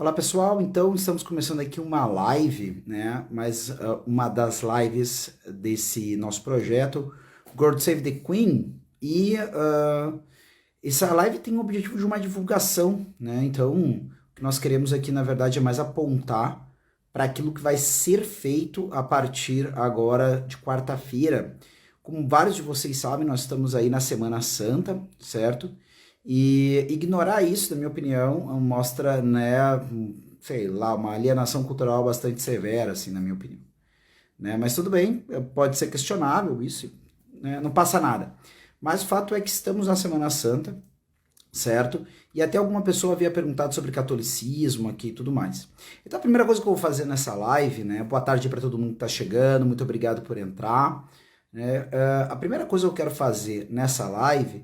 Olá pessoal, então estamos começando aqui uma live, né? Mas uma das lives desse nosso projeto, God Save the Queen, e essa live tem o objetivo de uma divulgação, né? Então, o que nós queremos aqui, na verdade, é mais apontar para aquilo que vai ser feito a partir agora de quarta-feira. Como vários de vocês sabem, nós estamos aí na Semana Santa, certo? E ignorar isso, na minha opinião, mostra, né, sei lá, uma alienação cultural bastante severa, assim, na minha opinião. Né? Mas tudo bem, pode ser questionável isso, né? Não passa nada. Mas o fato é que estamos na Semana Santa, certo? E até alguma pessoa havia perguntado sobre catolicismo aqui e tudo mais. Então a primeira coisa que eu vou fazer nessa live, né? Boa tarde para todo mundo que está chegando, muito obrigado por entrar. Né? A primeira coisa que eu quero fazer nessa live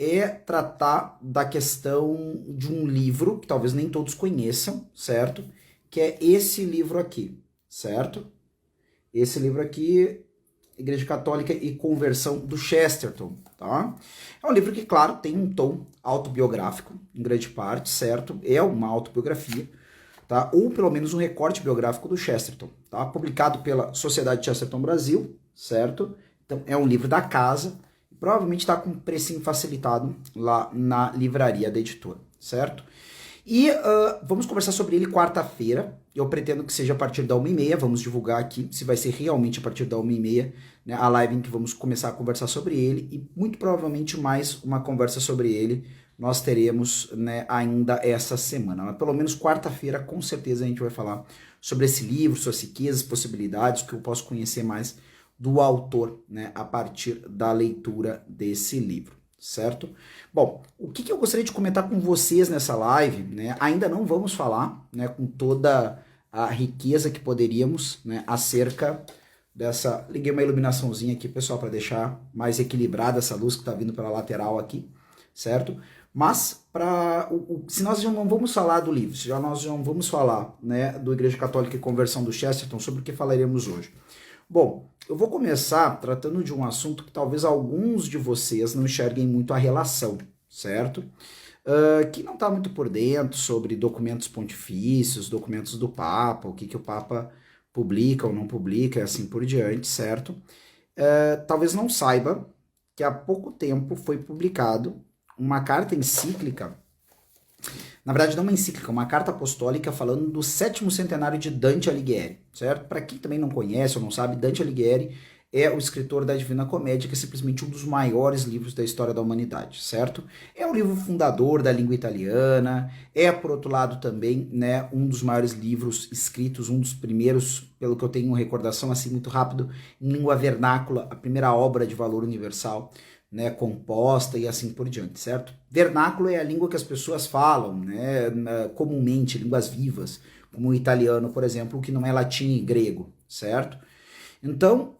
é tratar da questão de um livro que talvez nem todos conheçam, certo? Que é esse livro aqui, certo? Esse livro aqui, Igreja Católica e Conversão do Chesterton, tá? É um livro que, claro, tem um tom autobiográfico, em grande parte, certo? É uma autobiografia, tá? Ou pelo menos um recorte biográfico do Chesterton, tá? Publicado pela Sociedade Chesterton Brasil, certo? Então é um livro da casa, provavelmente está com precinho facilitado lá na livraria da editora, certo? E vamos conversar sobre ele quarta-feira. Eu pretendo que seja a partir da 1h30. Vamos divulgar aqui se vai ser realmente a partir da 1h30, né, a live em que vamos começar a conversar sobre ele. E muito provavelmente mais uma conversa sobre ele nós teremos, né, ainda essa semana. Mas pelo menos quarta-feira, com certeza, a gente vai falar sobre esse livro, suas riquezas, possibilidades, que eu posso conhecer mais do autor, né, a partir da leitura desse livro, certo? Bom, o que eu gostaria de comentar com vocês nessa live, né? Ainda não vamos falar, né, com toda a riqueza que poderíamos, né, acerca dessa... Liguei uma iluminaçãozinha aqui, pessoal, para deixar mais equilibrada essa luz que está vindo pela lateral aqui, certo? Mas, se nós já não vamos falar do livro, se já nós já não vamos falar, né, do Igreja Católica e Conversão do Chesterton, sobre o que falaremos hoje? Bom, eu vou começar tratando de um assunto que talvez alguns de vocês não enxerguem muito a relação, certo? Que não está muito por dentro sobre documentos pontifícios, documentos do Papa, o que o Papa publica ou não publica, e assim por diante, certo? Talvez não saiba que há pouco tempo foi publicado uma carta encíclica, na verdade não uma encíclica, uma carta apostólica falando do 7º centenário de Dante Alighieri, certo? Para quem também não conhece ou não sabe, Dante Alighieri é o escritor da Divina Comédia, que é simplesmente um dos maiores livros da história da humanidade, certo? É o livro fundador da língua italiana, é, por outro lado, também, né, um dos maiores livros escritos, um dos primeiros, pelo que eu tenho recordação, assim, muito rápido, em língua vernácula, a primeira obra de valor universal, né, composta e assim por diante, certo? Vernáculo é a língua que as pessoas falam, né, comumente, línguas vivas, como o italiano, por exemplo, que não é latim e grego, certo? Então,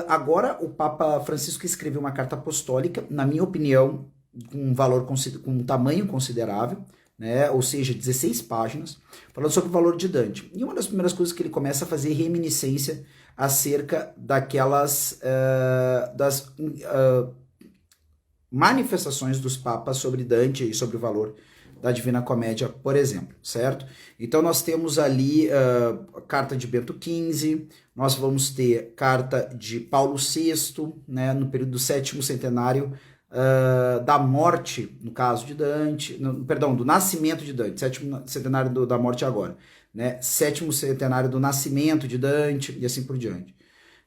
agora o Papa Francisco escreveu uma carta apostólica, na minha opinião, com um valor, com um tamanho considerável, né, ou seja, 16 páginas, falando sobre o valor de Dante. E uma das primeiras coisas que ele começa a fazer é reminiscência acerca daquelas manifestações dos papas sobre Dante e sobre o valor da Divina Comédia, por exemplo, certo? Então nós temos ali a carta de Bento XV, nós vamos ter carta de Paulo VI, né, no período do 7º centenário da morte, no caso de Dante, perdão, do nascimento de Dante, 7º centenário da morte agora, né, 7º centenário do nascimento de Dante e assim por diante,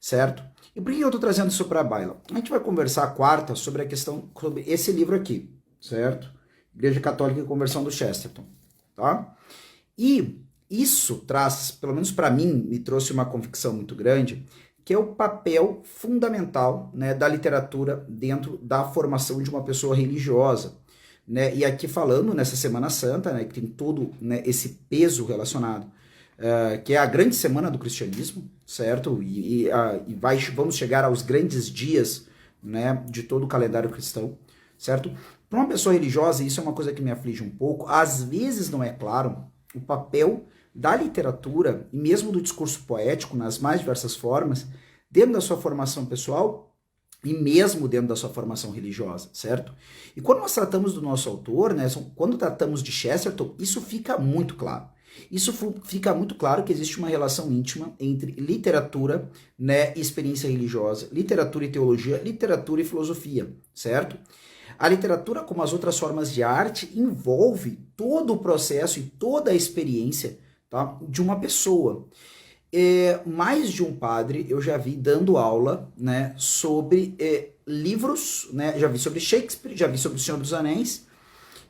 certo? E por que eu estou trazendo isso para a baila? A gente vai conversar a quarta sobre a questão, sobre esse livro aqui, certo? Igreja Católica e Conversão do Chesterton, tá? E isso traz, pelo menos para mim, me trouxe uma convicção muito grande, que é o papel fundamental, né, da literatura dentro da formação de uma pessoa religiosa, né? E aqui falando nessa Semana Santa, né, que tem todo, né, esse peso relacionado, que é a grande semana do cristianismo, certo? Vamos chegar aos grandes dias, né, de todo o calendário cristão, certo? Para uma pessoa religiosa, isso é uma coisa que me aflige um pouco, às vezes não é claro o papel da literatura e mesmo do discurso poético, nas mais diversas formas, dentro da sua formação pessoal e mesmo dentro da sua formação religiosa, certo? E quando nós tratamos do nosso autor, né, quando tratamos de Chesterton, isso fica muito claro. Isso fica muito claro que existe uma relação íntima entre literatura, né, e experiência religiosa, literatura e teologia, literatura e filosofia, certo? A literatura, como as outras formas de arte, envolve todo o processo e toda a experiência, tá, de uma pessoa. Mais de um padre eu já vi dando aula, né, sobre livros, né, já vi sobre Shakespeare, já vi sobre O Senhor dos Anéis,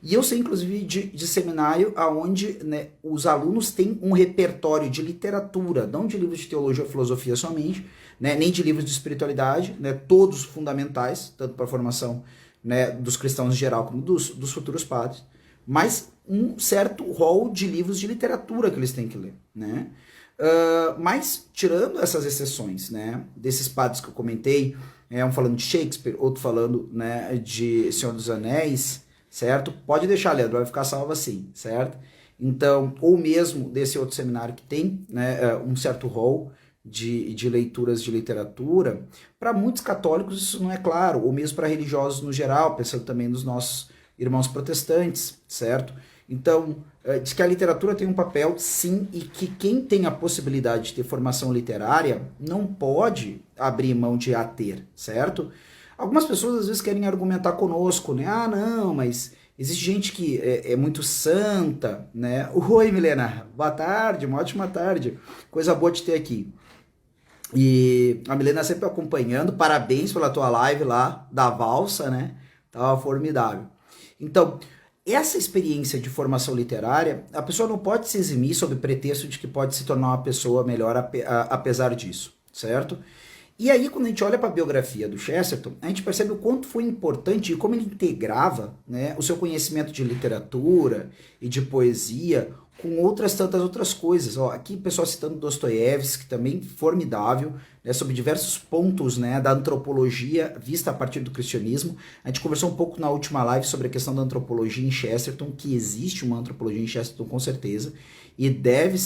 e eu sei, inclusive, de seminário onde, né, os alunos têm um repertório de literatura, não de livros de teologia ou filosofia somente, né, nem de livros de espiritualidade, né, todos fundamentais, tanto para a formação, né, dos cristãos em geral como dos futuros padres, mas um certo rol de livros de literatura que eles têm que ler, né? Mas, tirando essas exceções, né, desses padres que eu comentei, um falando de Shakespeare, outro falando, né, de Senhor dos Anéis, certo? Pode deixar, Leandro, vai ficar salvo assim, certo? Então, ou mesmo desse outro seminário que tem, né, um certo rol de leituras de literatura, para muitos católicos isso não é claro, ou mesmo para religiosos no geral, pensando também nos nossos irmãos protestantes, certo? Então, diz que a literatura tem um papel, sim, e que quem tem a possibilidade de ter formação literária não pode abrir mão de a ter, certo? Algumas pessoas às vezes querem argumentar conosco, né? Ah, não, mas existe gente que é muito santa, né? Oi, Milena, boa tarde, uma ótima tarde. Coisa boa te ter aqui. E a Milena sempre acompanhando, parabéns pela tua live lá da valsa, né? Tava formidável. Então, essa experiência de formação literária, a pessoa não pode se eximir sob pretexto de que pode se tornar uma pessoa melhor apesar disso, certo? E aí, quando a gente olha para a biografia do Chesterton, a gente percebe o quanto foi importante e como ele integrava, né, o seu conhecimento de literatura e de poesia com outras tantas outras coisas. Ó, aqui o pessoal citando Dostoiévski, também formidável, né, sobre diversos pontos, né, da antropologia vista a partir do cristianismo. A gente conversou um pouco na última live sobre a questão da antropologia em Chesterton, que existe uma antropologia em Chesterton com certeza, e deve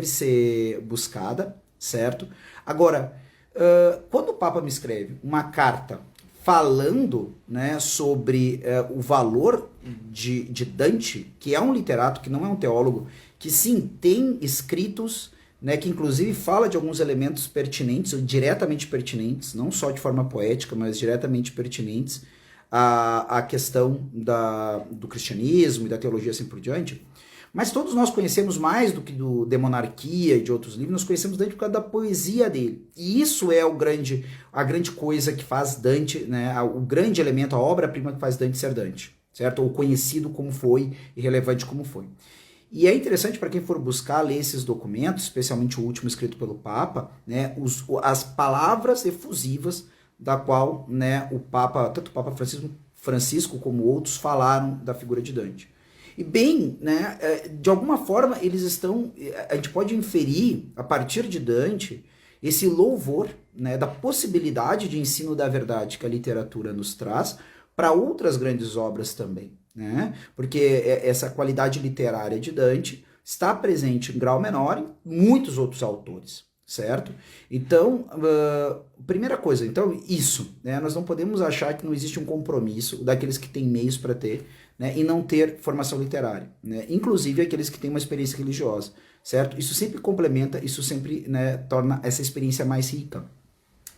ser buscada, certo? Agora, quando o Papa me escreve uma carta falando, né, sobre o valor de Dante, que é um literato, que não é um teólogo, que sim, tem escritos, né, que inclusive fala de alguns elementos pertinentes, diretamente pertinentes, não só de forma poética, mas diretamente pertinentes à questão do cristianismo e da teologia assim por diante. Mas todos nós conhecemos mais do que do De Monarquia e de outros livros, nós conhecemos Dante por causa da poesia dele. E isso é a grande coisa que faz Dante, né, o grande elemento, a obra-prima que faz Dante ser Dante, certo? Ou conhecido como foi e relevante como foi. E é interessante para quem for buscar ler esses documentos, especialmente o último escrito pelo Papa, né, as palavras efusivas da qual, né, o Papa, tanto o Papa Francisco como outros falaram da figura de Dante. E bem, né, de alguma forma eles estão, a gente pode inferir a partir de Dante esse louvor, né, da possibilidade de ensino da verdade que a literatura nos traz para outras grandes obras também, né? Porque essa qualidade literária de Dante está presente em grau menor em muitos outros autores, certo? Então, primeira coisa, então isso, né, nós não podemos achar que não existe um compromisso daqueles que têm meios para ter, né, e não ter formação literária, né, inclusive aqueles que têm uma experiência religiosa, certo? Isso sempre complementa, isso sempre, né, torna essa experiência mais rica,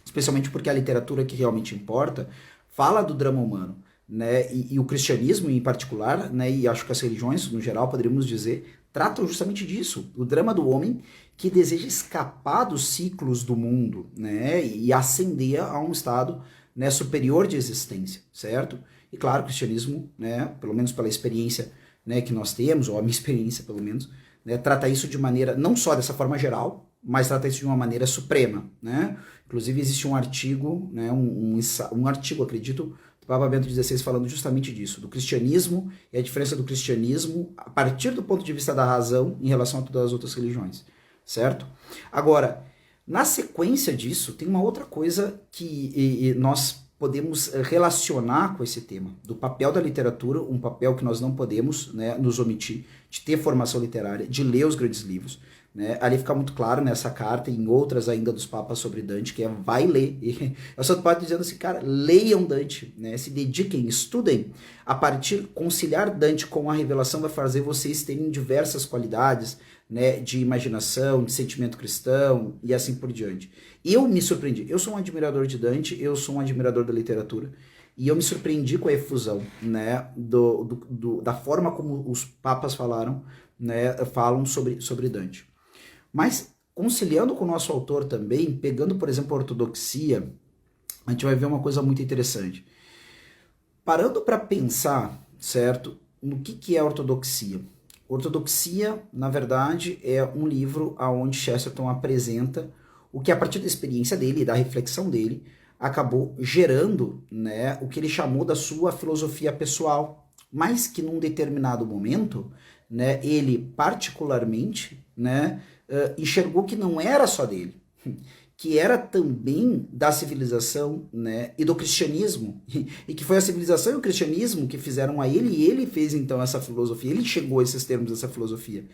especialmente porque a literatura que realmente importa fala do drama humano, né, e o cristianismo em particular, né, e acho que as religiões no geral, poderíamos dizer, tratam justamente disso, o drama do homem que deseja escapar dos ciclos do mundo, né, e ascender a um estado, né, superior de existência, certo? E claro, o cristianismo, né, pelo menos pela experiência, né, que nós temos, ou a minha experiência pelo menos, né, trata isso de maneira, não só dessa forma geral, mas trata isso de uma maneira suprema, né? Inclusive existe um artigo, né, um artigo, acredito, do Papa Bento XVI falando justamente disso, do cristianismo e a diferença do cristianismo a partir do ponto de vista da razão em relação a todas as outras religiões, certo? Agora, na sequência disso, tem uma outra coisa que nós podemos relacionar com esse tema, do papel da literatura, um papel que nós não podemos, né, nos omitir, de ter formação literária, de ler os grandes livros, né? Ali fica muito claro nessa carta e em outras ainda dos papas sobre Dante, que é vai ler. E eu só estou dizendo assim, cara, leiam Dante, né? Se dediquem, estudem. A partir, conciliar Dante com a revelação vai fazer vocês terem diversas qualidades, né? De imaginação, de sentimento cristão e assim por diante. Eu me surpreendi. Eu sou um admirador de Dante, eu sou um admirador da literatura. E eu me surpreendi com a efusão, né, da forma como os papas falam sobre Dante. Mas, conciliando com o nosso autor também, pegando, por exemplo, a ortodoxia, a gente vai ver uma coisa muito interessante. Parando para pensar, certo, no que é a ortodoxia. Ortodoxia, na verdade, é um livro onde Chesterton apresenta o que, a partir da experiência dele e da reflexão dele, acabou gerando, né, o que ele chamou da sua filosofia pessoal, mas que num determinado momento, né, ele particularmente, né, enxergou que não era só dele, que era também da civilização, né, e do cristianismo, e que foi a civilização e o cristianismo que fizeram a ele, e ele fez então essa filosofia, ele chegou a esses termos dessa filosofia.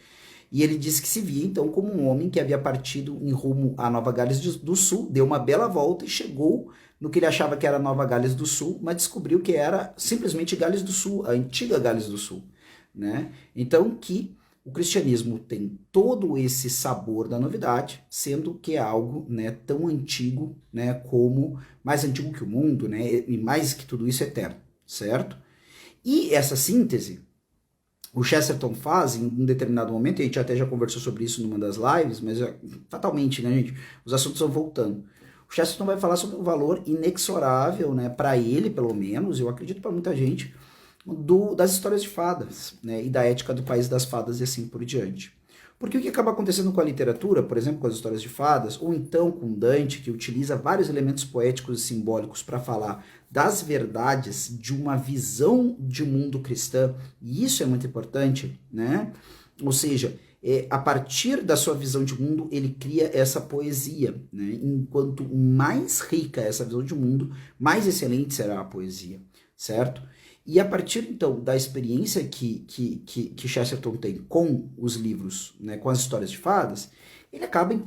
E ele disse que se via então como um homem que havia partido em rumo à Nova Gales do Sul, deu uma bela volta e chegou no que ele achava que era Nova Gales do Sul, mas descobriu que era simplesmente Gales do Sul, a antiga Gales do Sul, né? Então que o cristianismo tem todo esse sabor da novidade, sendo que é algo, né, tão antigo, né, como mais antigo que o mundo, né, e mais que tudo isso eterno, certo? E essa síntese o Chesterton faz em um determinado momento, e a gente até já conversou sobre isso numa das lives, mas fatalmente, né, gente, os assuntos vão voltando. O Chesterton vai falar sobre o valor inexorável, né, para ele, pelo menos, eu acredito para muita gente, das histórias de fadas, né, e da ética do país das fadas e assim por diante. Porque o que acaba acontecendo com a literatura, por exemplo, com as histórias de fadas, ou então com Dante, que utiliza vários elementos poéticos e simbólicos para falar das verdades de uma visão de mundo cristã, e isso é muito importante, né? Ou seja, a partir da sua visão de mundo, ele cria essa poesia, né? Enquanto mais rica é essa visão de mundo, mais excelente será a poesia, certo? E a partir, então, da experiência que Chesterton tem com os livros, né, com as histórias de fadas, ele acaba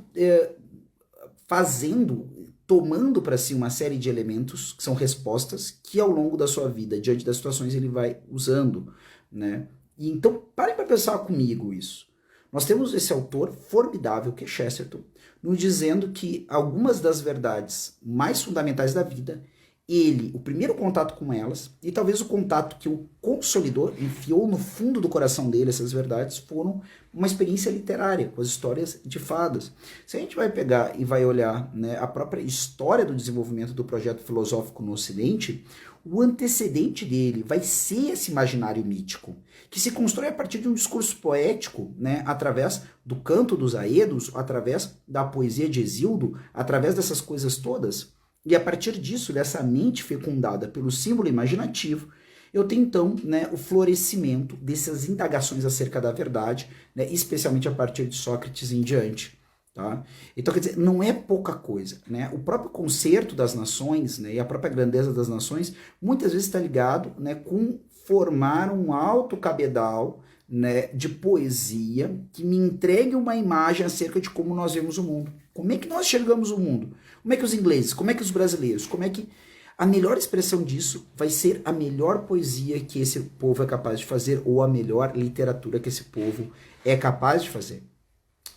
tomando para si uma série de elementos, que são respostas, que ao longo da sua vida, diante das situações, ele vai usando, né? E então, parem para pensar comigo isso. Nós temos esse autor formidável, que é Chesterton, nos dizendo que algumas das verdades mais fundamentais da vida o primeiro contato com elas, e talvez o contato que o consolidou, enfiou no fundo do coração dele essas verdades, foram uma experiência literária, com as histórias de fadas. Se a gente vai pegar e vai olhar, né, a própria história do desenvolvimento do projeto filosófico no Ocidente, o antecedente dele vai ser esse imaginário mítico, que se constrói a partir de um discurso poético, né, através do canto dos Aedos, através da poesia de Hesíodo, através dessas coisas todas. E a partir disso, dessa mente fecundada pelo símbolo imaginativo, eu tenho então, né, o florescimento dessas indagações acerca da verdade, né, especialmente a partir de Sócrates em diante. Tá? Então, quer dizer, não é pouca coisa. Né? O próprio concerto das nações, né, e a própria grandeza das nações muitas vezes está ligado, né, com formar um alto cabedal, né, de poesia que me entregue uma imagem acerca de como nós vemos o mundo. Como é que nós enxergamos o mundo? Como é que os ingleses, como é que os brasileiros, como é que... A melhor expressão disso vai ser a melhor poesia que esse povo é capaz de fazer, ou a melhor literatura que esse povo é capaz de fazer.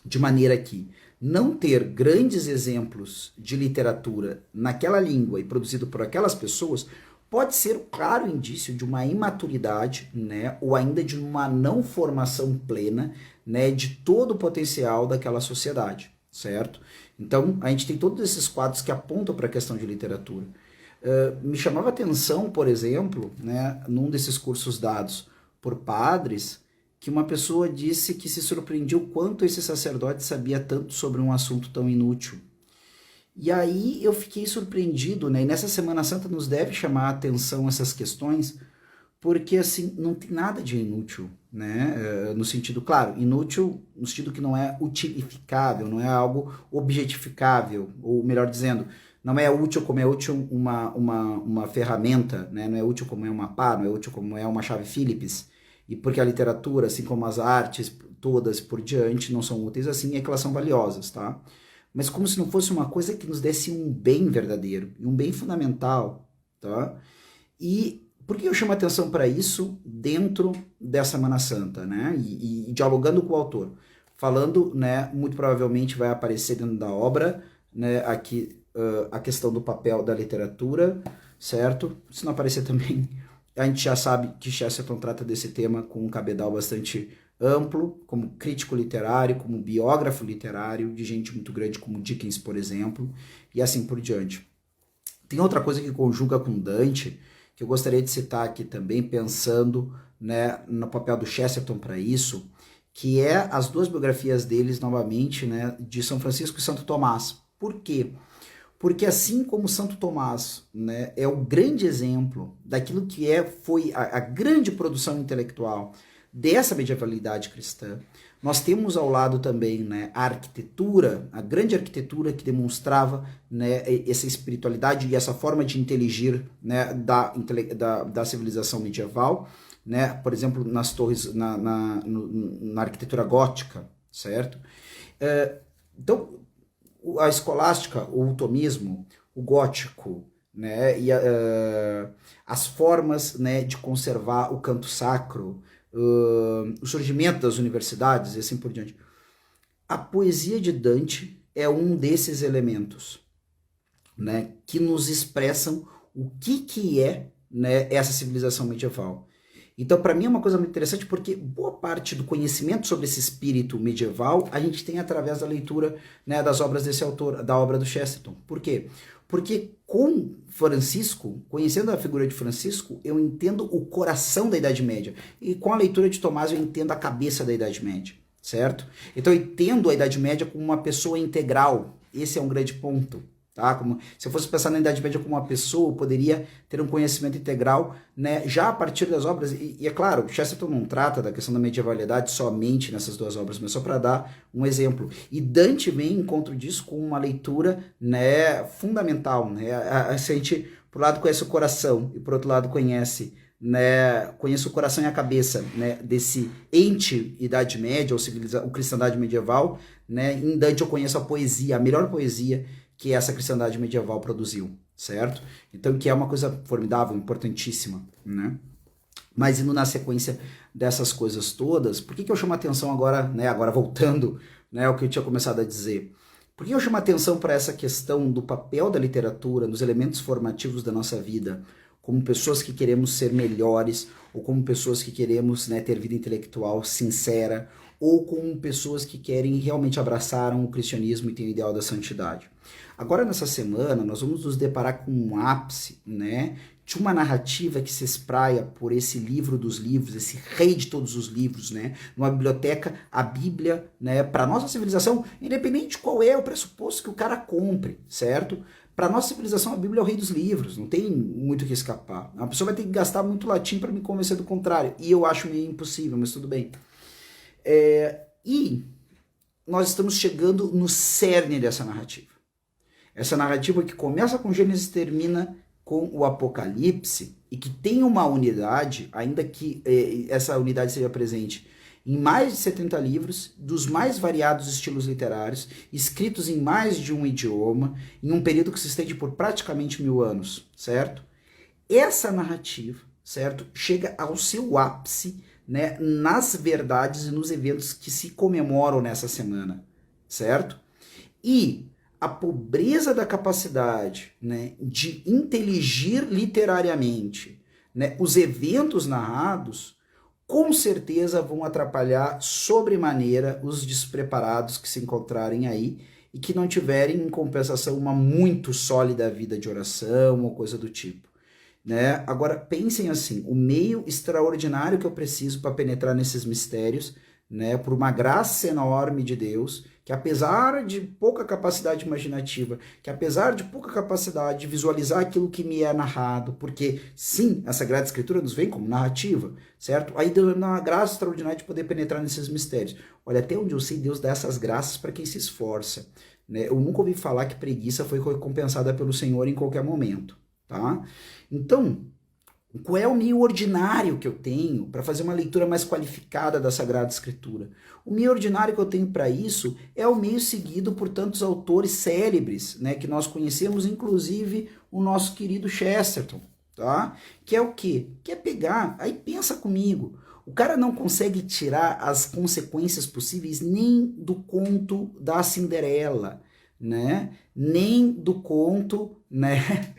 De maneira que não ter grandes exemplos de literatura naquela língua e produzido por aquelas pessoas pode ser um claro indício de uma imaturidade, né, ou ainda de uma não formação plena, né, de todo o potencial daquela sociedade, certo? Então, a gente tem todos esses quadros que apontam para a questão de literatura. Me chamava atenção, por exemplo, né, num desses cursos dados por padres, que uma pessoa disse que se surpreendia o quanto esse sacerdote sabia tanto sobre um assunto tão inútil. E aí eu fiquei surpreendido, né? E nessa Semana Santa nos deve chamar a atenção essas questões, porque assim, não tem nada de inútil, né? No sentido, claro, inútil no sentido que não é utilificável, não é algo objetificável, ou melhor dizendo, não é útil como é útil uma ferramenta, né? Não é útil como é uma pá, não é útil como é uma chave Phillips. e porque a literatura, assim como as artes todas por diante, não são úteis assim, é que elas são valiosas, tá? Mas como se não fosse uma coisa que nos desse um bem verdadeiro, um bem fundamental, tá? E por que eu chamo a atenção para isso dentro dessa Semana Santa, né? E dialogando com o autor, falando, né? Muito provavelmente vai aparecer dentro da obra, né? Aqui a questão do papel da literatura, certo? Se não aparecer também, a gente já sabe que Chesterton trata desse tema com um cabedal bastante amplo, como crítico literário, como biógrafo literário, de gente muito grande como Dickens, por exemplo, e assim por diante. Tem outra coisa que conjuga com Dante, que eu gostaria de citar aqui também, pensando, né, no papel do Chesterton para isso, que é as duas biografias deles, novamente, né, de São Francisco e Santo Tomás. Por quê? Porque assim como Santo Tomás, né, é o grande exemplo daquilo que foi a grande produção intelectual dessa medievalidade cristã, nós temos ao lado também, né, a arquitetura, a grande arquitetura que demonstrava, né, essa espiritualidade e essa forma de inteligir, né, da civilização medieval, né, por exemplo, nas torres, na arquitetura gótica, certo? Então, a escolástica, o tomismo, o gótico, né, e as formas, né, de conservar o canto sacro, o surgimento das universidades e assim por diante. A poesia de Dante é um desses elementos, né, que nos expressam o que é, né, essa civilização medieval. Então, para mim é uma coisa muito interessante porque boa parte do conhecimento sobre esse espírito medieval a gente tem através da leitura, né, das obras desse autor, da obra do Chesterton. Por quê? Porque com Francisco, conhecendo a figura de Francisco, eu entendo o coração da Idade Média. E com a leitura de Tomás eu entendo a cabeça da Idade Média, certo? Então eu entendo a Idade Média como uma pessoa integral. Esse é um grande ponto. Tá? Como, se eu fosse pensar na Idade Média como uma pessoa, eu poderia ter um conhecimento integral, né, já a partir das obras. E é claro, Chesterton não trata da questão da medievalidade somente nessas duas obras, mas só para dar um exemplo. E Dante vem em encontro disso com uma leitura, né, fundamental. Né? A gente, por um lado, conhece o coração e, por outro lado, conhece o coração e a cabeça, né, desse ente Idade Média ou cristandade medieval. Né? Em Dante eu conheço a poesia, a melhor poesia que essa cristandade medieval produziu, certo? Então, que é uma coisa formidável, importantíssima, né? Mas indo na sequência dessas coisas todas, por que eu chamo a atenção agora, né? Agora voltando, né, ao que eu tinha começado a dizer. Por que eu chamo a atenção para essa questão do papel da literatura nos elementos formativos da nossa vida, como pessoas que queremos ser melhores, ou como pessoas que queremos, né, ter vida intelectual sincera, ou como pessoas que querem realmente abraçar o cristianismo e têm o ideal da santidade. Agora, nessa semana, nós vamos nos deparar com um ápice, né, de uma narrativa que se espraia por esse livro dos livros, esse rei de todos os livros, né, numa biblioteca, a Bíblia, né, para nossa civilização, independente de qual é o pressuposto que o cara compre, certo? Para nossa civilização, a Bíblia é o rei dos livros, não tem muito o que escapar. A pessoa vai ter que gastar muito latim para me convencer do contrário, e eu acho meio impossível, mas tudo bem. E nós estamos chegando no cerne dessa narrativa. Essa narrativa que começa com Gênesis e termina com o Apocalipse e que tem uma unidade, ainda que essa unidade seja presente em mais de 70 livros, dos mais variados estilos literários, escritos em mais de um idioma, em um período que se estende por praticamente 1000 anos, certo? Essa narrativa, certo, chega ao seu ápice, né, nas verdades e nos eventos que se comemoram nessa semana, certo? E a pobreza da capacidade, né, de inteligir literariamente, né, os eventos narrados, com certeza vão atrapalhar sobremaneira os despreparados que se encontrarem aí e que não tiverem em compensação uma muito sólida vida de oração ou coisa do tipo. Né? Agora, pensem assim, o meio extraordinário que eu preciso para penetrar nesses mistérios, né, por uma graça enorme de Deus, que apesar de pouca capacidade imaginativa, que apesar de pouca capacidade de visualizar aquilo que me é narrado, porque sim, a Sagrada Escritura nos vem como narrativa, certo? Aí Deus dá uma graça extraordinária de poder penetrar nesses mistérios. Olha, até onde eu sei, Deus dá essas graças para quem se esforça. Né? Eu nunca ouvi falar que preguiça foi recompensada pelo Senhor em qualquer momento, tá? Então, Qual é o meio ordinário que eu tenho para fazer uma leitura mais qualificada da Sagrada Escritura? O meio ordinário que eu tenho para isso é o meio seguido por tantos autores célebres, né, que nós conhecemos, inclusive o nosso querido Chesterton, tá? Que é o quê? Que é pegar, aí pensa comigo, o cara não consegue tirar as consequências possíveis nem do conto da Cinderela, né? Nem do conto, né?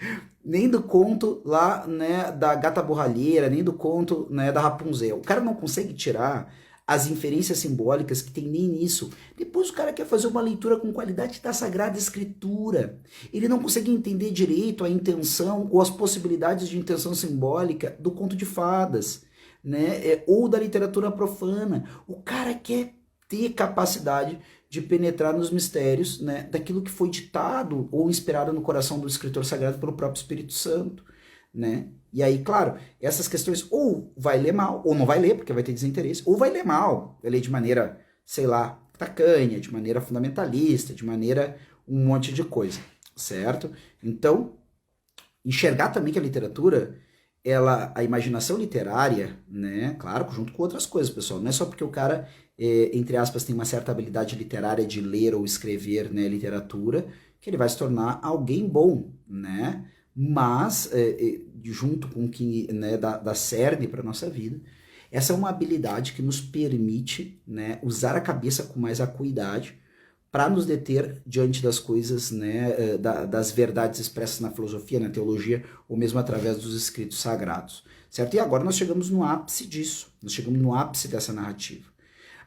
Nem do conto lá, né, da Gata Borralheira, nem do conto, né, da Rapunzel. O cara não consegue tirar as inferências simbólicas que tem nem nisso. Depois o cara quer fazer uma leitura com qualidade da Sagrada Escritura. Ele não consegue entender direito a intenção ou as possibilidades de intenção simbólica do conto de fadas, né, ou da literatura profana. O cara quer ter capacidade de penetrar nos mistérios, né, daquilo que foi ditado ou inspirado no coração do escritor sagrado pelo próprio Espírito Santo, né? E aí, claro, essas questões ou vai ler mal, ou não vai ler, porque vai ter desinteresse, ou vai ler mal, vai ler de maneira, sei lá, tacanha, de maneira fundamentalista, de maneira um monte de coisa, certo? Então, enxergar também que a literatura, ela, a imaginação literária, né, claro, junto com outras coisas, pessoal, não é só porque o cara, entre aspas, tem uma certa habilidade literária de ler ou escrever, né, literatura, que ele vai se tornar alguém bom, né, mas, junto com o que, né, da cerne para nossa vida, essa é uma habilidade que nos permite, né, usar a cabeça com mais acuidade, para nos deter diante das coisas, né, das verdades expressas na filosofia, na teologia, ou mesmo através dos escritos sagrados, certo? E agora nós chegamos no ápice disso, nós chegamos no ápice dessa narrativa.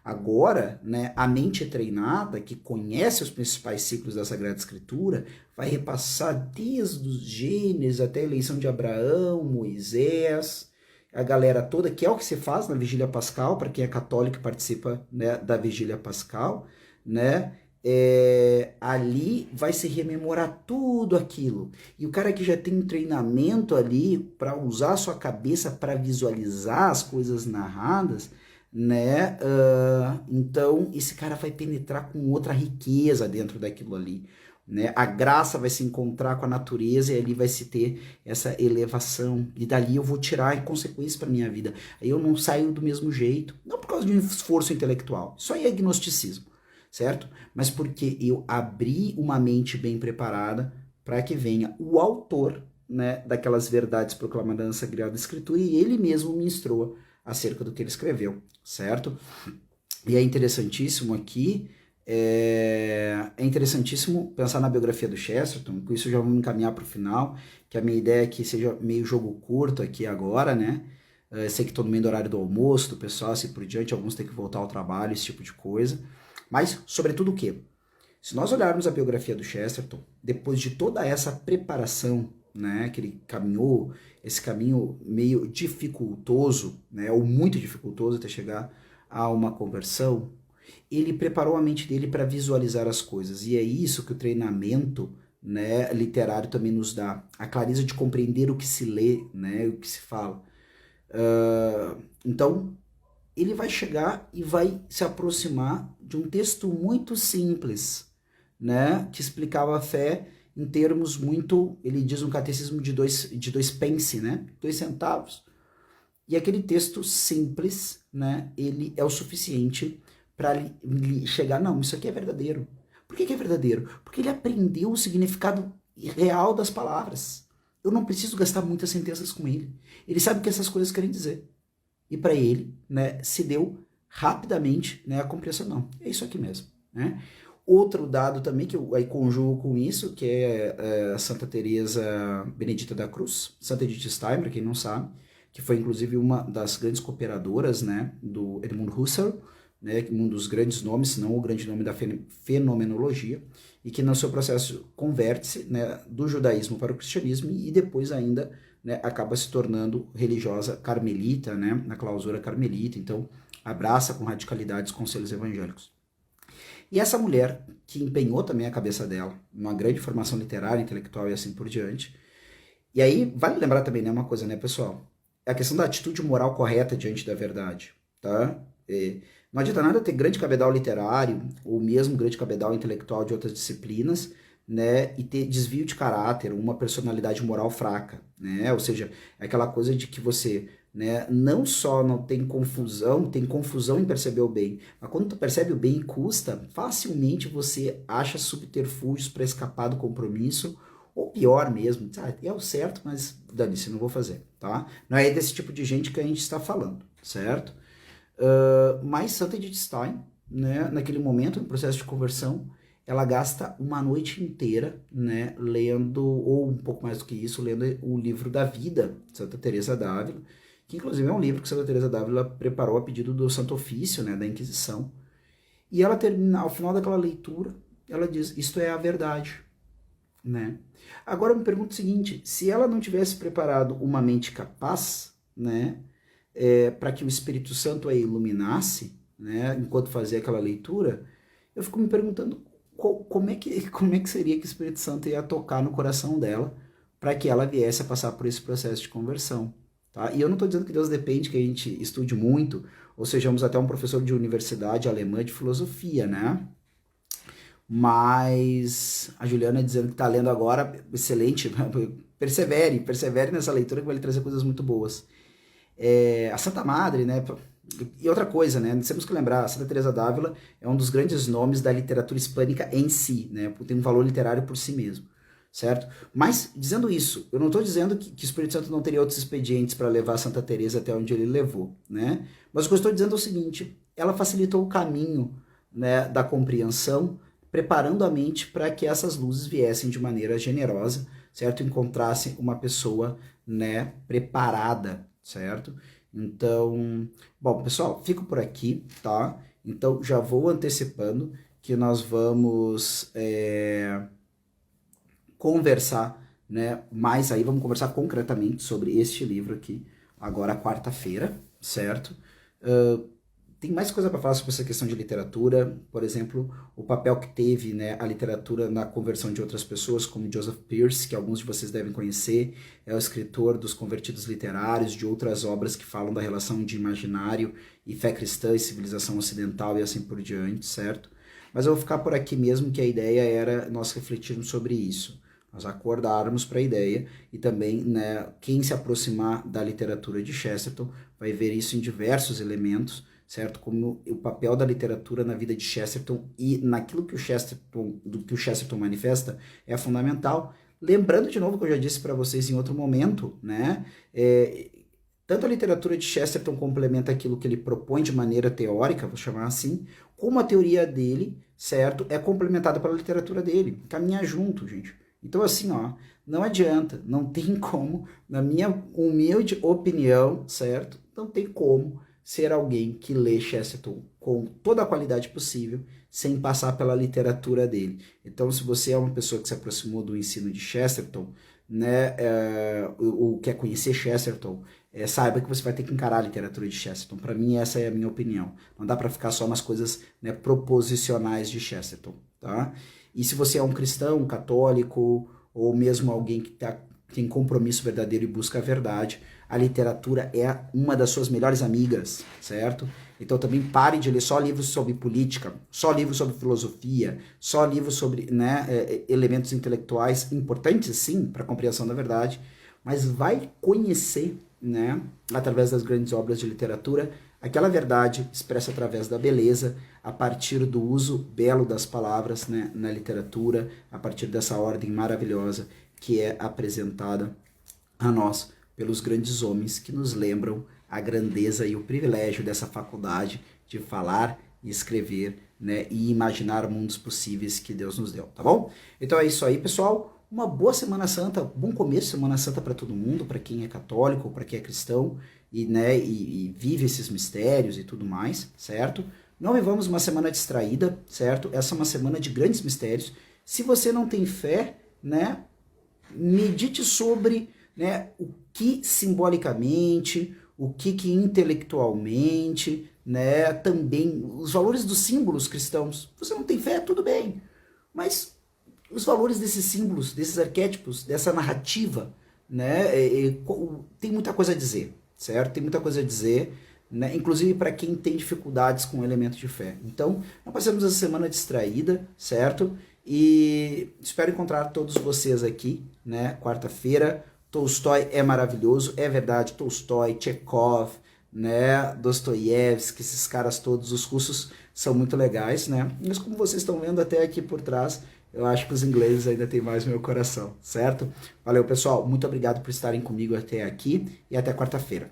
Agora, né, a mente treinada, que conhece os principais ciclos da Sagrada Escritura, vai repassar desde os Gênesis até a eleição de Abraão, Moisés, a galera toda, que é o que se faz na Vigília Pascal, para quem é católico e participa, né, da Vigília Pascal, né? Ali vai se rememorar tudo aquilo. E o cara que já tem um treinamento ali para usar a sua cabeça para visualizar as coisas narradas, né? Então esse cara vai penetrar com outra riqueza dentro daquilo ali. Né? A graça vai se encontrar com a natureza e ali vai se ter essa elevação. E dali eu vou tirar consequências para minha vida. Aí eu não saio do mesmo jeito, não por causa de um esforço intelectual. Isso aí é agnosticismo, certo? Mas porque eu abri uma mente bem preparada para que venha o autor, né, daquelas verdades proclamadas na Sagrada Escritura e ele mesmo me instrua acerca do que ele escreveu, certo? E é interessantíssimo aqui, é interessantíssimo pensar na biografia do Chesterton, com isso já vamos encaminhar para o final, que a minha ideia é que seja meio jogo curto aqui agora, né? Sei que estou no meio do horário do almoço, do pessoal, assim por diante, alguns têm que voltar ao trabalho, esse tipo de coisa. Mas, sobretudo o quê? Se nós olharmos a biografia do Chesterton, depois de toda essa preparação, né, que ele caminhou, esse caminho meio dificultoso, né, ou muito dificultoso até chegar a uma conversão, ele preparou a mente dele para visualizar as coisas. E é isso que o treinamento, né, literário também nos dá. A clareza de compreender o que se lê, né, o que se fala. Então, ele vai chegar e vai se aproximar de um texto muito simples, né, que explicava a fé em termos muito, ele diz um catecismo de dois pence, né, 2 centavos. E aquele texto simples, né, ele é o suficiente para chegar, não, isso aqui é verdadeiro. Por que é verdadeiro? Porque ele aprendeu o significado real das palavras. Eu não preciso gastar muitas sentenças com ele. Ele sabe o que essas coisas querem dizer. E para ele, né, se deu rapidamente, né, a compreensão, não, é isso aqui mesmo, né? Outro dado também que eu aí conjugo com isso, que é Santa Teresa Benedita da Cruz, Santa Edith Stein, para quem não sabe, que foi inclusive uma das grandes cooperadoras, né, do Edmund Husserl, né, um dos grandes nomes, se não o grande nome da fenomenologia, e que no seu processo converte-se, né, do judaísmo para o cristianismo e depois ainda, né, acaba se tornando religiosa carmelita, né, na clausura carmelita, então abraça com radicalidade os conselhos evangélicos. E essa mulher, que empenhou também a cabeça dela, uma grande formação literária, intelectual e assim por diante. E aí, vale lembrar também, né, uma coisa, né, pessoal? É a questão da atitude moral correta diante da verdade, tá? Não adianta nada ter grande cabedal literário, ou mesmo grande cabedal intelectual de outras disciplinas, né, e ter desvio de caráter, uma personalidade moral fraca, né? Ou seja, é aquela coisa de que você, né, não só não tem confusão em perceber o bem, mas quando tu percebe o bem e custa, facilmente você acha subterfúgios para escapar do compromisso, ou pior mesmo, é o certo, mas dane-se, não vou fazer, tá? Não é desse tipo de gente que a gente está falando, certo? Mas Santa Edith Stein, né, naquele momento, no processo de conversão, ela gasta uma noite inteira, né, lendo, ou um pouco mais do que isso, lendo o livro da vida de Santa Teresa d'Ávila, que inclusive é um livro que Santa Teresa d'Ávila preparou a pedido do Santo Ofício, né, da Inquisição. E ela termina, ao final daquela leitura, ela diz, isto é a verdade, né? Agora eu me pergunto o seguinte, se ela não tivesse preparado uma mente capaz, né, para que o Espírito Santo a iluminasse, né, enquanto fazia aquela leitura, eu fico me perguntando como é que seria que o Espírito Santo ia tocar no coração dela para que ela viesse a passar por esse processo de conversão. Tá? E eu não estou dizendo que Deus depende que a gente estude muito, ou sejamos até um professor de universidade alemã de filosofia, né? Mas a Juliana dizendo que está lendo agora, excelente, persevere nessa leitura que vai lhe trazer coisas muito boas. A Santa Madre, né? E outra coisa, né? Temos que lembrar, a Santa Teresa d'Ávila é um dos grandes nomes da literatura hispânica em si, né? Tem um valor literário por si mesmo, certo? Mas, dizendo isso, eu não estou dizendo que o Espírito Santo não teria outros expedientes para levar a Santa Teresa até onde ele levou, né? Mas o que eu estou dizendo é o seguinte, ela facilitou o caminho, né, da compreensão, preparando a mente para que essas luzes viessem de maneira generosa, certo? Encontrassem uma pessoa, né, preparada, certo? Então, bom, pessoal, fico por aqui, tá? Então, já vou antecipando que nós vamos conversar, né, mais aí, vamos conversar concretamente sobre este livro aqui, agora quarta-feira, certo? Tem mais coisa para falar sobre essa questão de literatura, por exemplo, o papel que teve, né, a literatura na conversão de outras pessoas, como Joseph Pearce, que alguns de vocês devem conhecer, é o escritor dos Convertidos Literários, de outras obras que falam da relação de imaginário e fé cristã e civilização ocidental e assim por diante, certo? Mas eu vou ficar por aqui mesmo, que a ideia era nós refletirmos sobre isso, nós acordarmos para a ideia e também, né, quem se aproximar da literatura de Chesterton vai ver isso em diversos elementos, certo? Como o papel da literatura na vida de Chesterton e naquilo que o Chesterton manifesta é fundamental. Lembrando de novo que eu já disse para vocês em outro momento, né? Tanto a literatura de Chesterton complementa aquilo que ele propõe de maneira teórica, vou chamar assim, como a teoria dele, certo? É complementada pela literatura dele. Caminha junto, gente. Então, assim, ó, não adianta, não tem como, na minha humilde opinião, certo? Não tem como ser alguém que lê Chesterton com toda a qualidade possível, sem passar pela literatura dele. Então, se você é uma pessoa que se aproximou do ensino de Chesterton, né, ou quer conhecer Chesterton, saiba que você vai ter que encarar a literatura de Chesterton. Para mim, essa é a minha opinião. Não dá para ficar só nas coisas, né, proposicionais de Chesterton, tá? E se você é um cristão, um católico, ou mesmo alguém que tem compromisso verdadeiro e busca a verdade, a literatura é uma das suas melhores amigas, certo? Então também pare de ler só livros sobre política, só livros sobre filosofia, só livros sobre, né, elementos intelectuais importantes, sim, para a compreensão da verdade, mas vai conhecer, né, através das grandes obras de literatura, aquela verdade expressa através da beleza, a partir do uso belo das palavras, né, na literatura, a partir dessa ordem maravilhosa que é apresentada a nós pelos grandes homens que nos lembram a grandeza e o privilégio dessa faculdade de falar e escrever, né, e imaginar mundos possíveis que Deus nos deu, tá bom? Então é isso aí, pessoal. Uma boa Semana Santa, bom começo de Semana Santa para todo mundo, para quem é católico, para quem é cristão e, né, e vive esses mistérios e tudo mais, certo? Não vivamos uma semana distraída, certo? Essa é uma semana de grandes mistérios. Se você não tem fé, né, medite sobre, né, o que simbolicamente, o que intelectualmente, né, também os valores dos símbolos cristãos. Você não tem fé, tudo bem, mas os valores desses símbolos, desses arquétipos, dessa narrativa, né, tem muita coisa a dizer, certo? Tem muita coisa a dizer, né, inclusive para quem tem dificuldades com o elemento de fé. Então, não passamos essa semana distraída, certo? E espero encontrar todos vocês aqui, né? Quarta-feira. Tolstói é maravilhoso, é verdade. Tolstói, Chekhov, né? Dostoiévski, esses caras todos, os russos são muito legais, né? Mas como vocês estão vendo até aqui por trás, eu acho que os ingleses ainda têm mais meu coração, certo? Valeu, pessoal. Muito obrigado por estarem comigo até aqui e até quarta-feira.